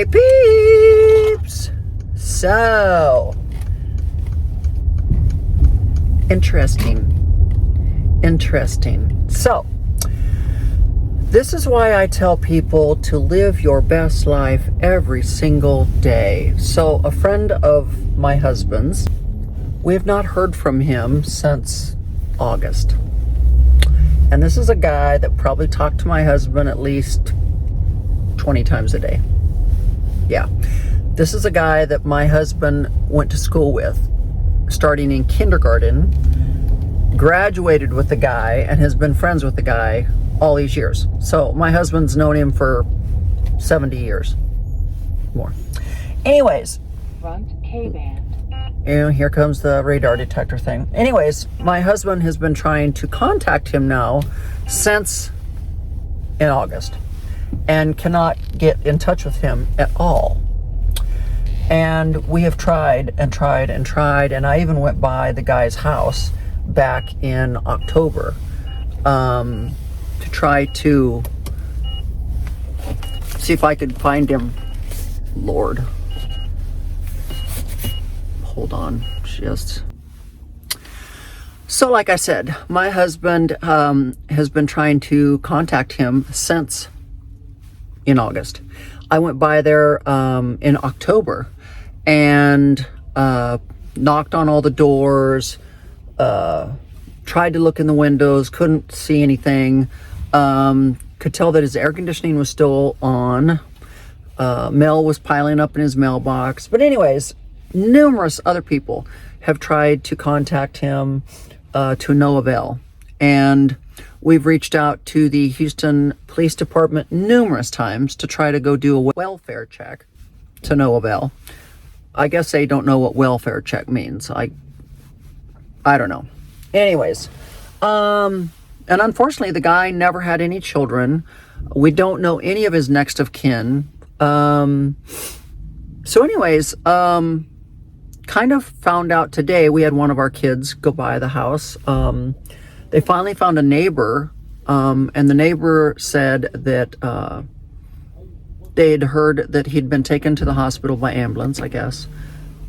Hey peeps! So, interesting. So, this is why I tell people to live your best life every single day. So, a friend of my husband's, we have not heard from him since August. And this is a guy that probably talked to my husband at least 20 times a day. Yeah. This is a guy that my husband went to school with, starting in kindergarten, graduated with the guy, and has been friends with the guy all these years. So my husband's known him for 70 years. More. Anyways. Front K-band. And here comes the radar detector thing. Anyways, my husband has been trying to contact him now since in August and cannot get in touch with him at all. And we have tried, and I even went by the guy's house back in October to try to see if I could find him. Lord. Hold on, just. So like I said, my husband has been trying to contact him since in August. I went by there in October and knocked on all the doors, tried to look in the windows, couldn't see anything, could tell that his air conditioning was still on, mail was piling up in his mailbox. But anyways, numerous other people have tried to contact him to no avail. And we've reached out to the Houston Police Department numerous times to try to go do a welfare check to no avail. I guess they don't know what welfare check means. I don't know. Anyways, and unfortunately the guy never had any children. We don't know any of his next of kin. So anyways, kind of found out today, we had one of our kids go by the house. They finally found a neighbor, and the neighbor said that they'd heard that he'd been taken to the hospital by ambulance, I guess,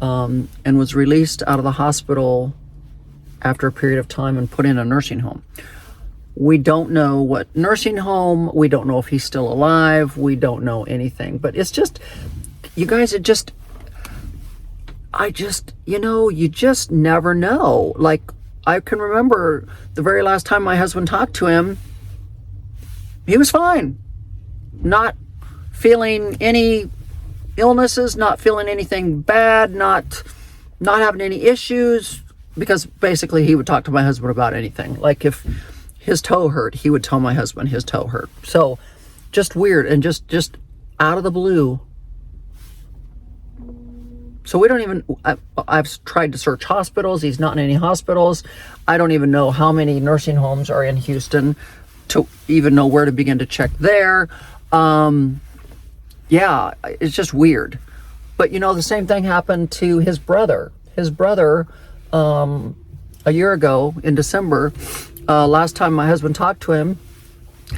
and was released out of the hospital after a period of time and put in a nursing home. We don't know what nursing home, we don't know if he's still alive, we don't know anything. But it's just, you guys, you just never know. Like, I can remember the very last time my husband talked to him, he was fine. Not feeling any illnesses, not feeling anything bad, not having any issues, because basically he would talk to my husband about anything. Like if his toe hurt, he would tell my husband his toe hurt. So just weird, and just out of the blue. So we don't even, I've tried to search hospitals. He's not in any hospitals. I don't even know how many nursing homes are in Houston to even know where to begin to check there. Yeah, it's just weird. But the same thing happened to his brother. His brother, a year ago in December, last time my husband talked to him,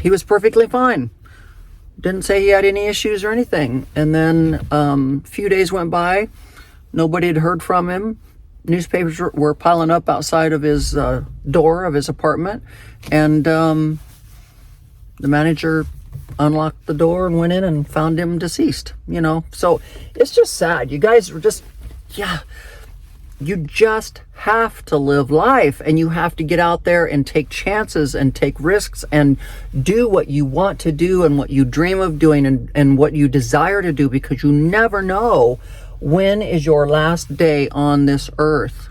he was perfectly fine. Didn't say he had any issues or anything. And then a few days went by. Nobody had heard from him. Newspapers were piling up outside of his door of his apartment. And the manager unlocked the door and went in and found him deceased, So it's just sad. You guys are just, you just have to live life, and you have to get out there and take chances and take risks and do what you want to do and what you dream of doing and what you desire to do, because you never know when is your last day on this earth.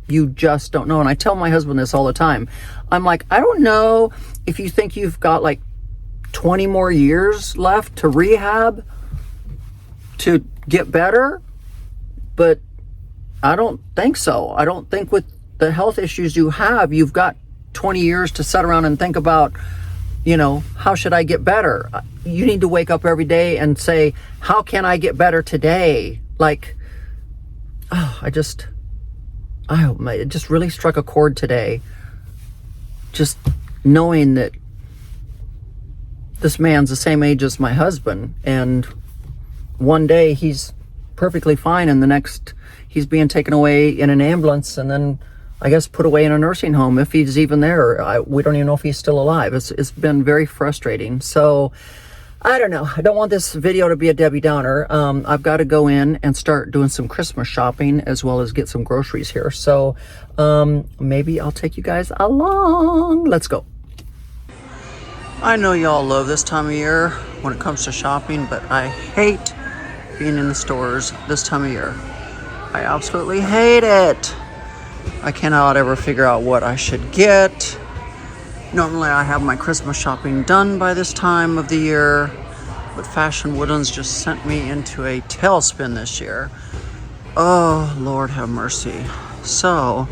You just don't know. And I tell my husband this all the time. I'm like, I don't know if you think you've got like 20 more years left to rehab to get better, but I don't think so. I don't think with the health issues you have, you've got 20 years to sit around and think about, how should I get better? You need to wake up every day and say, how can I get better today? Like, it just really struck a chord today. Just knowing that this man's the same age as my husband, and one day he's perfectly fine, and the next he's being taken away in an ambulance and then I guess put away in a nursing home, if he's even there. We don't even know if he's still alive. It's been very frustrating. So I don't know. I don't want this video to be a Debbie Downer. I've got to go in and start doing some Christmas shopping as well as get some groceries here. So maybe I'll take you guys along. Let's go. I know y'all love this time of year when it comes to shopping, but I hate being in the stores this time of year. I absolutely hate it. I cannot ever figure out what I should get. Normally I have my Christmas shopping done by this time of the year, but Fashion Woodlands just sent me into a tailspin this year. Oh, Lord have mercy. So,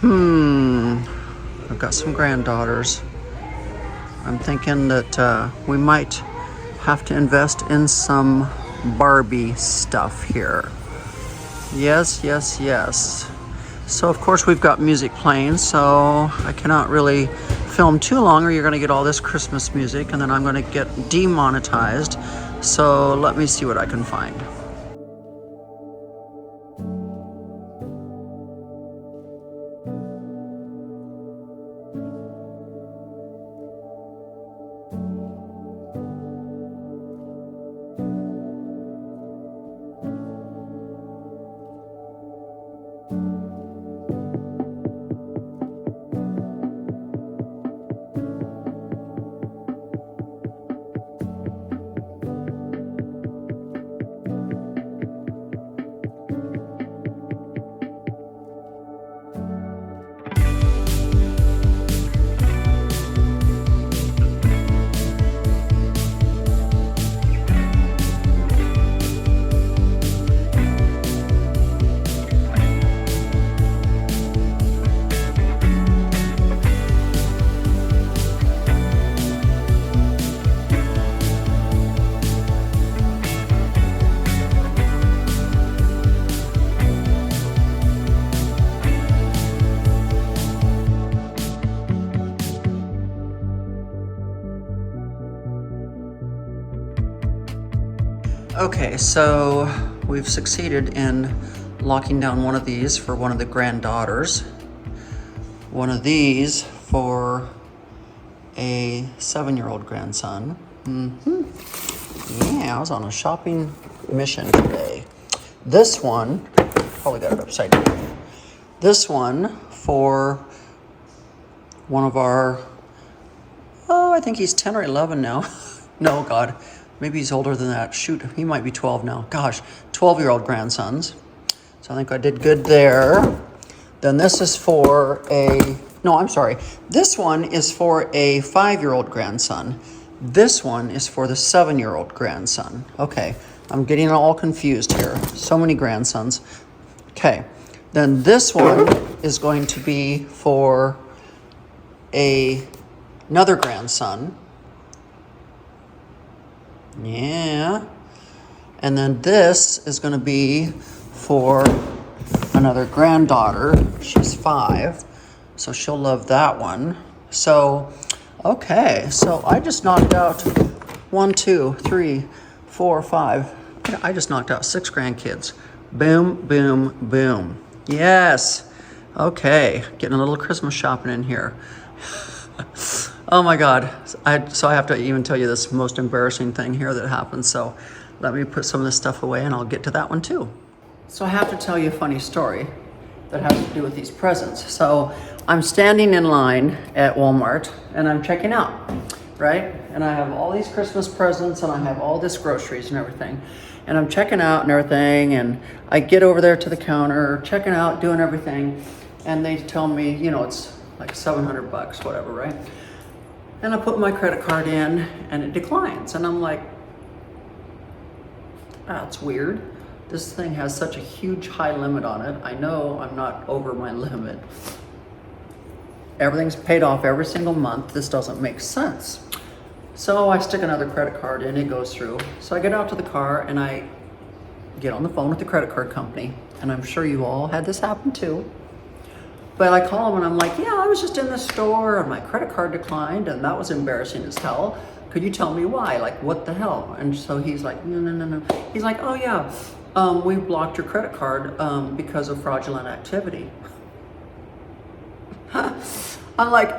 I've got some granddaughters. I'm thinking that we might have to invest in some Barbie stuff here. Yes. So of course we've got music playing, so I cannot really film too long or you're gonna get all this Christmas music and then I'm gonna get demonetized. So let me see what I can find. Okay, so we've succeeded in locking down one of these for one of the granddaughters, one of these for a 7-year-old grandson. Yeah, I was on a shopping mission today. This one, probably got it upside down. This one for one of our, I think he's 10 or 11 now. No, God. Maybe he's older than that. Shoot, he might be 12 now. Gosh, 12-year-old grandsons. So I think I did good there. Then this is for this one is for a 5-year-old grandson. This one is for the 7-year-old grandson. Okay, I'm getting all confused here. So many grandsons. Okay, then this one is going to be for another grandson. Yeah. And then this is going to be for another granddaughter. She's 5, so she'll love that one. So, okay. So I just knocked out 1, 2, 3, 4, 5. I just knocked out 6 grandkids. Boom, boom, boom. Yes. Okay. Getting a little Christmas shopping in here. Oh my God. So I have to even tell you this most embarrassing thing here that happened. So let me put some of this stuff away and I'll get to that one too. So I have to tell you a funny story that has to do with these presents. So I'm standing in line at Walmart and I'm checking out, right? And I have all these Christmas presents and I have all this groceries and everything. And I'm checking out and everything. And I get over there to the counter, checking out, doing everything. And they tell me, it's like $700, whatever, right? And I put my credit card in and it declines. And I'm like, that's weird. This thing has such a huge high limit on it. I know I'm not over my limit. Everything's paid off every single month. This doesn't make sense. So I stick another credit card in, it goes through. So I get out to the car and I get on the phone with the credit card company. And I'm sure you all had this happen too. But I call them and I'm like, yeah, I was just in the store and my credit card declined and that was embarrassing as hell could you tell me why? Like, what the hell? And so he's like, no, no, no, no. He's like, oh yeah, we blocked your credit card because of fraudulent activity. I'm like,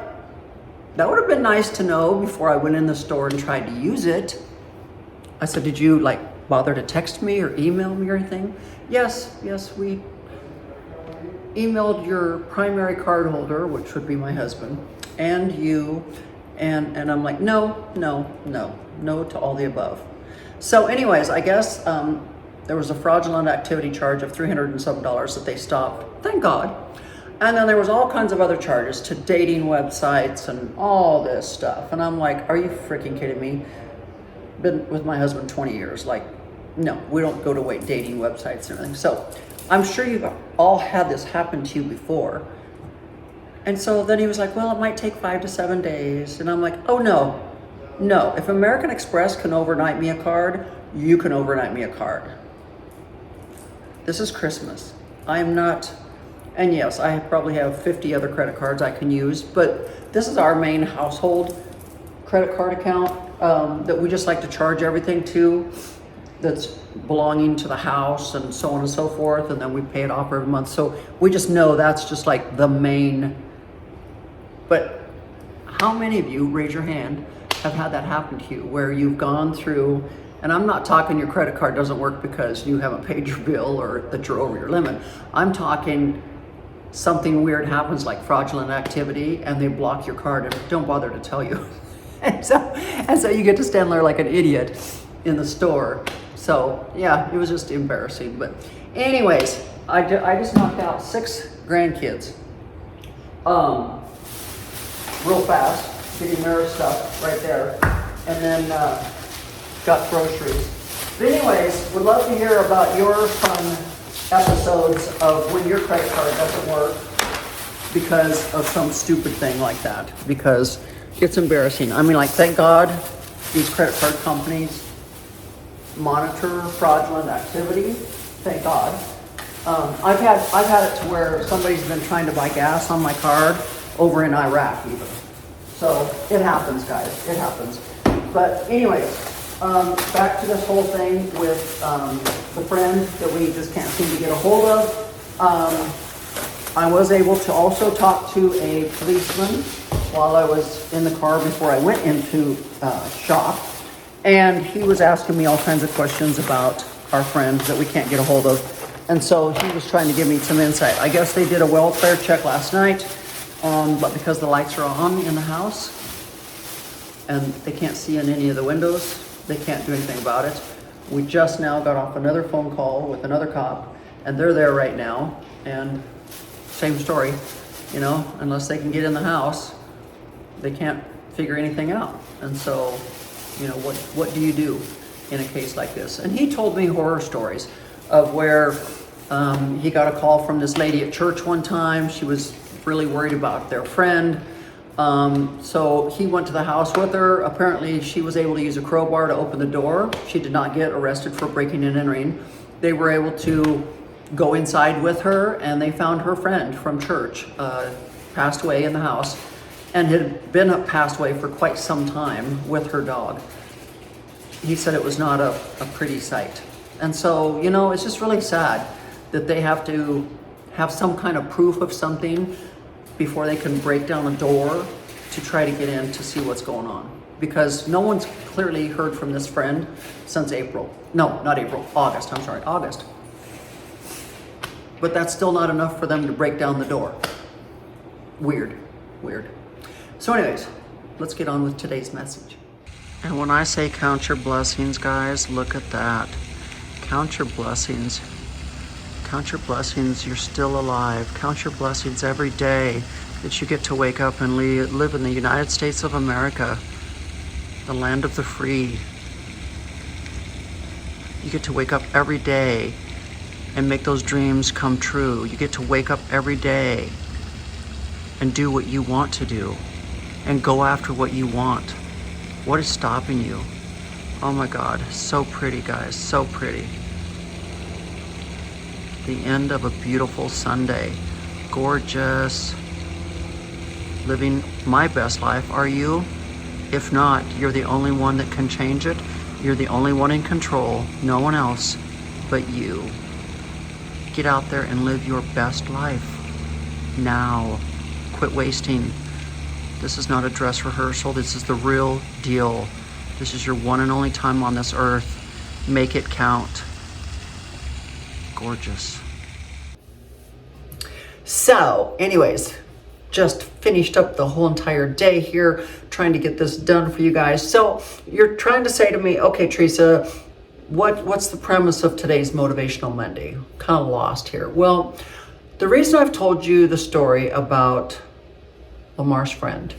that would have been nice to know before I went in the store and tried to use it. I said, did you like bother to text me or email me or anything? Yes, we emailed your primary card holder, which would be my husband, and you, and I'm like, no to all the above. So anyways, I guess there was a fraudulent activity charge of $300 and some that they stopped, thank God. And then there was all kinds of other charges to dating websites and all this stuff. And I'm like, are you freaking kidding me? Been with my husband 20 years. Like, no, we don't go to dating websites and everything. So I'm sure you've all had this happen to you before. And so then he was like, well, it might take 5 to 7 days. And I'm like, oh no. If American Express can overnight me a card, you can overnight me a card. This is Christmas. I am not, and yes, I probably have 50 other credit cards I can use, but this is our main household credit card account that we just like to charge everything to that's belonging to the house and so on and so forth, and then we pay it off every month. So we just know that's just like the main. But how many of you, raise your hand, have had that happen to you where you've gone through, and I'm not talking your credit card doesn't work because you haven't paid your bill or that you're over your limit. I'm talking something weird happens like fraudulent activity and they block your card and don't bother to tell you. and so you get to stand there like an idiot in the store. So yeah, it was just embarrassing. But anyways, I just knocked out 6 grandkids real fast, getting their stuff right there, and then got groceries. But anyways, would love to hear about your fun episodes of when your credit card doesn't work because of some stupid thing like that, because it's embarrassing. I mean, like, thank God these credit card companies monitor fraudulent activity. Thank God. I've had it to where somebody's been trying to buy gas on my card over in Iraq even. So it happens, guys. It happens. But anyways, back to this whole thing with the friend that we just can't seem to get a hold of. I was able to also talk to a policeman while I was in the car before I went into shop. And he was asking me all kinds of questions about our friend that we can't get a hold of. And so he was trying to give me some insight. I guess they did a welfare check last night, but because the lights are on in the house and they can't see in any of the windows, they can't do anything about it. We just now got off another phone call with another cop, and they're there right now. And same story, you know, unless they can get in the house, they can't figure anything out. And so, you know, what do you do in a case like this? And he told me horror stories of where he got a call from this lady at church one time. She was really worried about their friend. So he went to the house with her. Apparently she was able to use a crowbar to open the door. She did not get arrested for breaking and entering. They were able to go inside with her, and they found her friend from church, passed away in the house, and had been passed away for quite some time with her dog. He said it was not a pretty sight. And so, you know, it's just really sad that they have to have some kind of proof of something before they can break down a door to try to get in to see what's going on. Because no one's clearly heard from this friend since April. No, not April, August, I'm sorry, August. But that's still not enough for them to break down the door. Weird. So anyways, let's get on with today's message. And when I say count your blessings, guys, look at that. Count your blessings. Count your blessings, you're still alive. Count your blessings every day that you get to wake up and live in the United States of America, the land of the free. You get to wake up every day and make those dreams come true. You get to wake up every day and do what you want to do and go after what you want. What is stopping you? Oh my God, so pretty, guys, so pretty. The end of a beautiful Sunday. Gorgeous. Living my best life. Are you? If not, you're the only one that can change it. You're the only one in control. No one else but you. Get out there and live your best life. Now. Quit wasting. This is not a dress rehearsal. This is the real deal. This is your one and only time on this earth. Make it count. Gorgeous. So, anyways, just finished up the whole entire day here trying to get this done for you guys. So, you're trying to say to me, okay, Teresa, what's the premise of today's Motivational Monday? Kind of lost here. Well, the reason I've told you the story about Lamar's friend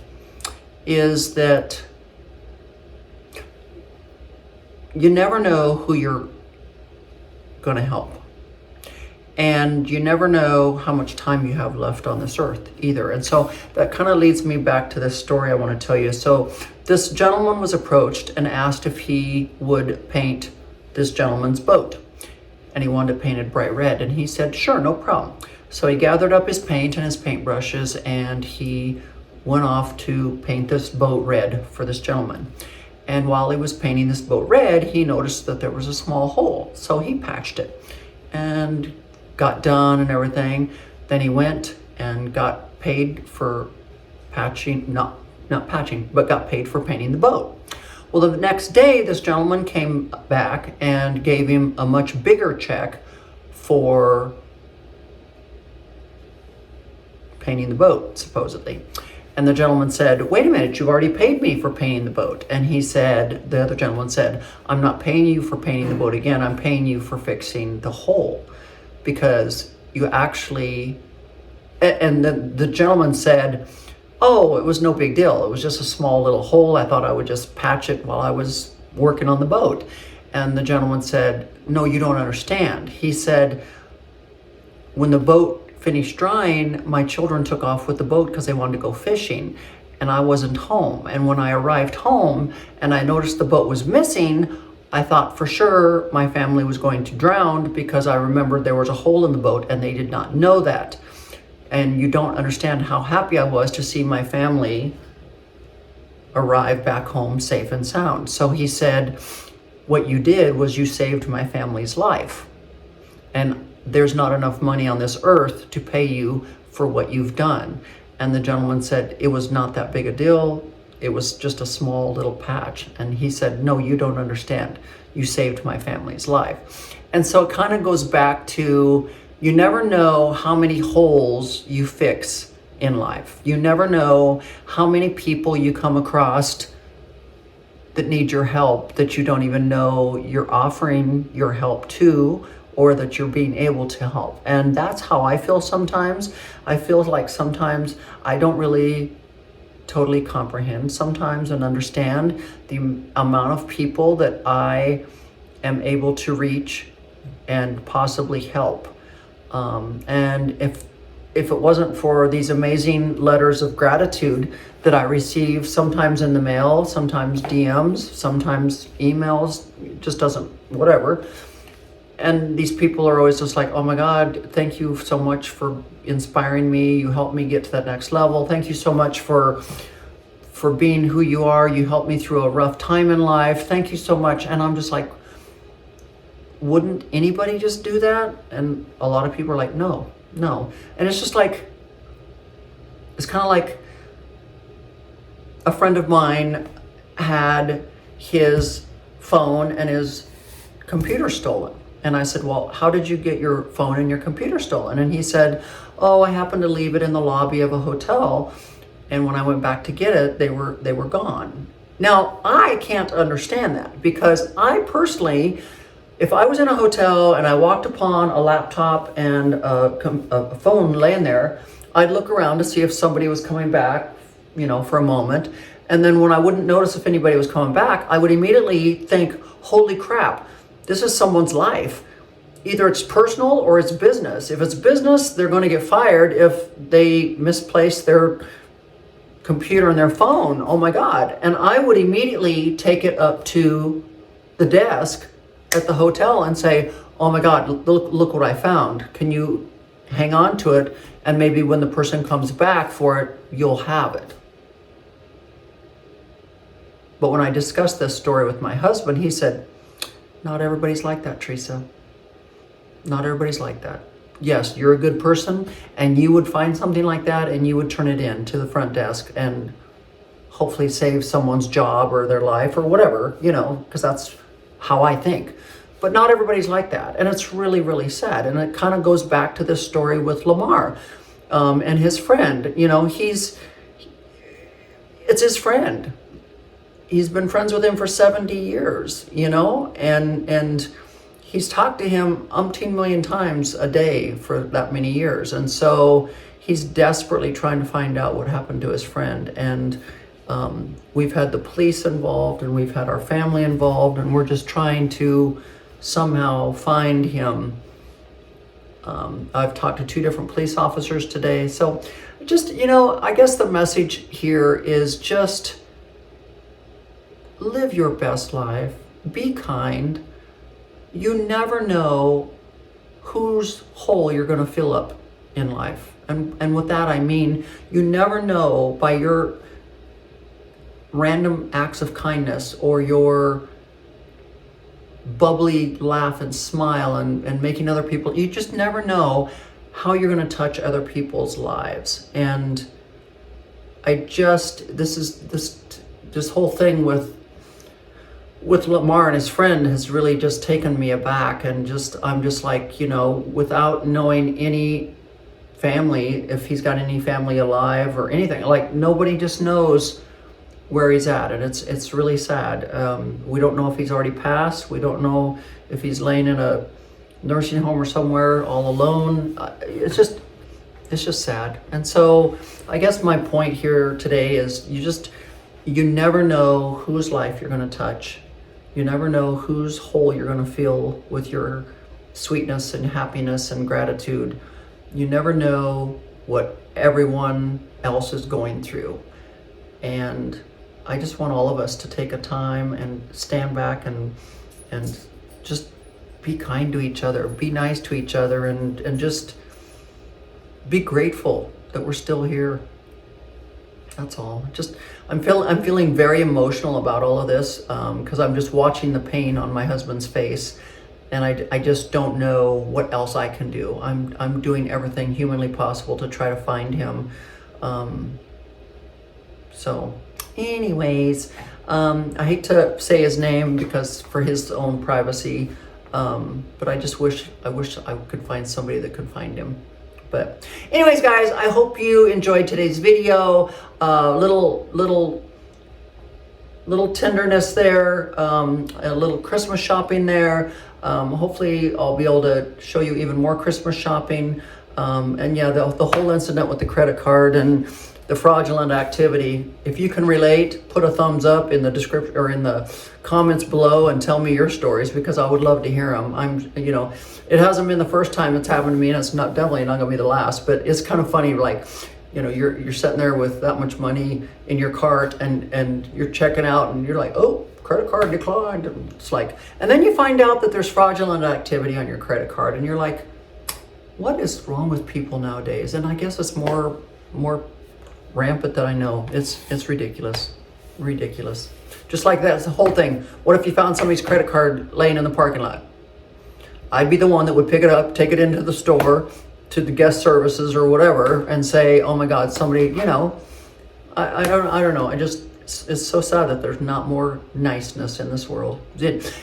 is that you never know who you're going to help. And you never know how much time you have left on this earth either. And so that kind of leads me back to this story I want to tell you. So this gentleman was approached and asked if he would paint this gentleman's boat. And he wanted it painted bright red. And he said, sure, no problem. So he gathered up his paint and his paintbrushes and he went off to paint this boat red for this gentleman. And while he was painting this boat red, he noticed that there was a small hole. So he patched it and got done and everything. Then he went and got paid for patching, not patching, but got paid for painting the boat. Well, the next day, this gentleman came back and gave him a much bigger check for painting the boat, supposedly. And the gentleman said, wait a minute, you've already paid me for painting the boat. And he said, the other gentleman said, I'm not paying you for painting the boat again, I'm paying you for fixing the hole. Because you actually, and the gentleman said, oh, it was no big deal. It was just a small little hole. I thought I would just patch it while I was working on the boat. And the gentleman said, no, you don't understand. He said, when the boat finished drying, my children took off with the boat because they wanted to go fishing and I wasn't home. And when I arrived home and I noticed the boat was missing, I thought for sure my family was going to drown because I remembered there was a hole in the boat and they did not know that. And you don't understand how happy I was to see my family arrive back home safe and sound. So he said, what you did was you saved my family's life. And there's not enough money on this earth to pay you for what you've done. And the gentleman said, it was not that big a deal. It was just a small little patch. And he said, no, you don't understand. You saved my family's life. And so it kind of goes back to, you never know how many holes you fix in life. You never know how many people you come across that need your help that you don't even know you're offering your help to, or that you're being able to help. And that's how I feel sometimes. I feel like sometimes I don't really totally comprehend sometimes and understand the amount of people that I am able to reach and possibly help. And if it wasn't for these amazing letters of gratitude that I receive, sometimes in the mail, sometimes DMs, sometimes emails, it just doesn't, whatever. And these people are always just like, oh my God, thank you so much for inspiring me. You helped me get to that next level. Thank you so much for being who you are. You helped me through a rough time in life. Thank you so much. And I'm just like, wouldn't anybody just do that? And a lot of people are like, no. And it's just like, it's kind of like a friend of mine had his phone and his computer stolen. And I said, well, how did you get your phone and your computer stolen? And he said, oh, I happened to leave it in the lobby of a hotel. And when I went back to get it, they were gone. Now, I can't understand that because I personally, if I was in a hotel and I walked upon a laptop and a phone laying there, I'd look around to see if somebody was coming back, for a moment. And then when I wouldn't notice if anybody was coming back, I would immediately think, holy crap, this is someone's life. Either it's personal or it's business. If it's business, they're going to get fired if they misplace their computer and their phone. Oh my God. And I would immediately take it up to the desk at the hotel and say, oh my God, look what I found. Can you hang on to it? And maybe when the person comes back for it, you'll have it. But when I discussed this story with my husband, he said, not everybody's like that, Teresa. Not everybody's like that. Yes, you're a good person, and you would find something like that and you would turn it in to the front desk and hopefully save someone's job or their life or whatever, because that's how I think. But not everybody's like that. And it's really, really sad. And it kind of goes back to this story with Lamar and his friend. It's his friend. He's been friends with him for 70 years, and he's talked to him umpteen million times a day for that many years. And so he's desperately trying to find out what happened to his friend. And we've had the police involved and we've had our family involved, and we're just trying to somehow find him. I've talked to 2 different police officers today. So just, I guess the message here is just live your best life. Be kind. You never know whose hole you're going to fill up in life. And with that, I mean, you never know by your random acts of kindness or your bubbly laugh and smile and making other people, you just never know how you're going to touch other people's lives. And this whole thing with Lamar and his friend has really just taken me aback, and I'm just like, without knowing any family, if he's got any family alive or anything, like nobody just knows where he's at, and it's really sad. We don't know if he's already passed. We don't know if he's laying in a nursing home or somewhere all alone. It's just sad. And so I guess my point here today is you never know whose life you're going to touch. You never know whose hole you're going to fill with your sweetness and happiness and gratitude. You never know what everyone else is going through. And I just want all of us to take a time and stand back and just be kind to each other, be nice to each other, and just be grateful that we're still here. That's all. I'm feeling very emotional about all of this because I'm just watching the pain on my husband's face, and I just don't know what else I can do. I'm doing everything humanly possible to try to find him. So anyways, I hate to say his name because for his own privacy, but I wish I could find somebody that could find him. But anyways, guys, I hope you enjoyed today's video. Little tenderness there, a little Christmas shopping there. Hopefully I'll be able to show you even more Christmas shopping. And yeah, the whole incident with the credit card and the fraudulent activity. If you can relate, put a thumbs up in the description or in the comments below and tell me your stories, because I would love to hear them. It hasn't been the first time it's happened to me, and it's definitely not gonna be the last, but it's kind of funny, like, you're sitting there with that much money in your cart and you're checking out and you're like, oh, credit card declined. And it's like, and then you find out that there's fraudulent activity on your credit card, and you're like, what is wrong with people nowadays? And I guess it's more rampant than I know. It's ridiculous. Just like that's the whole thing. What if you found somebody's credit card laying in the parking lot? I'd be the one that would pick it up, take it into the store, to the guest services or whatever, and say, oh my God, somebody, I don't know. It's so sad that there's not more niceness in this world.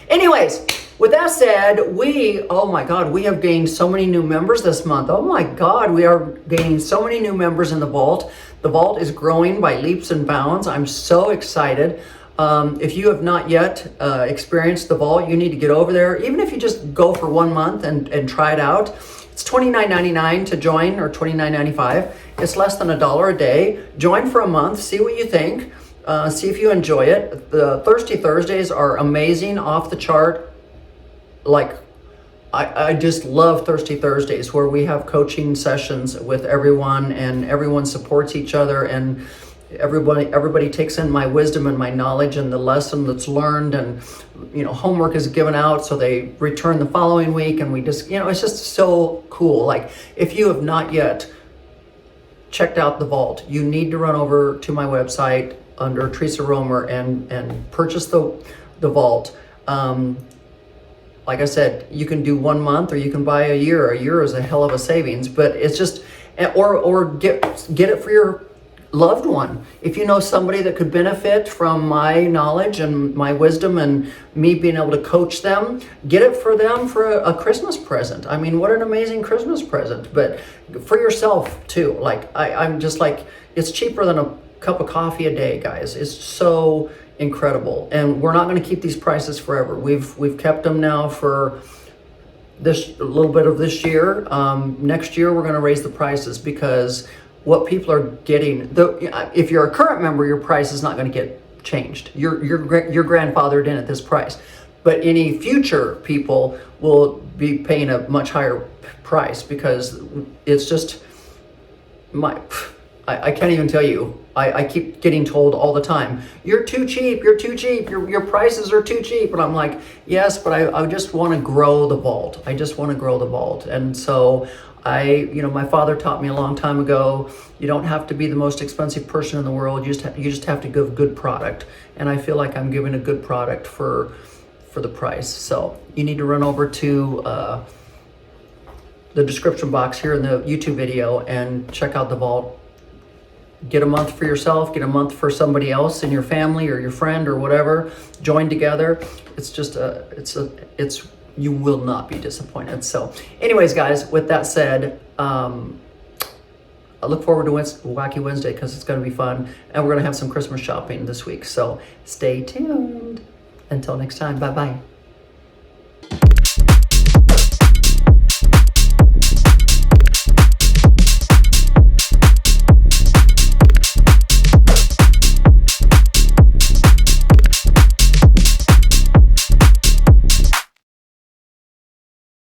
Anyways, with that said, oh my God, we have gained so many new members this month. Oh my God, we are gaining so many new members in the vault. The vault is growing by leaps and bounds. I'm so excited. If you have not yet experienced the vault, you need to get over there. Even if you just go for 1 month and try it out. It's $29.99 to join, or $29.95. It's less than $1 a day. Join for a month, see what you think, see if you enjoy it. The Thirsty Thursdays are amazing, off the chart. Like, I just love Thirsty Thursdays, where we have coaching sessions with everyone, and everyone supports each other, and everybody takes in my wisdom and my knowledge and the lesson that's learned, and homework is given out, so they return the following week, and we just it's just so cool. Like, if you have not yet checked out the vault, you need to run over to my website, under Teresa Romer and purchase the vault. Like I said, you can do 1 month or you can buy a year. A year is a hell of a savings, but it's just, or get it for your loved one. If you know somebody that could benefit from my knowledge and my wisdom and me being able to coach them, get it for them for a Christmas present. I mean, what an amazing Christmas present, but for yourself too. Like, I'm just like, it's cheaper than a cup of coffee a day, guys. It's so incredible. And we're not going to keep these prices forever. We've kept them now for this a little bit of this year. Next year, we're going to raise the prices because what people are getting, if you're a current member, your price is not going to get changed. You're grandfathered in at this price. But any future people will be paying a much higher price because it's just I can't even tell you. I keep getting told all the time, you're too cheap, you're too cheap, your prices are too cheap. And I'm like, yes, but I just want to grow the vault. I just want to grow the vault. And so my father taught me a long time ago, you don't have to be the most expensive person in the world. You just have to give good product. And I feel like I'm giving a good product for the price. So you need to run over to the description box here in the YouTube video and check out the vault. Get a month for yourself, get a month for somebody else in your family or your friend or whatever. Join together. It's just you will not be disappointed. So anyways, guys, with that said, I look forward to Wacky Wednesday because it's going to be fun. And we're going to have some Christmas shopping this week. So stay tuned. Until next time, bye-bye.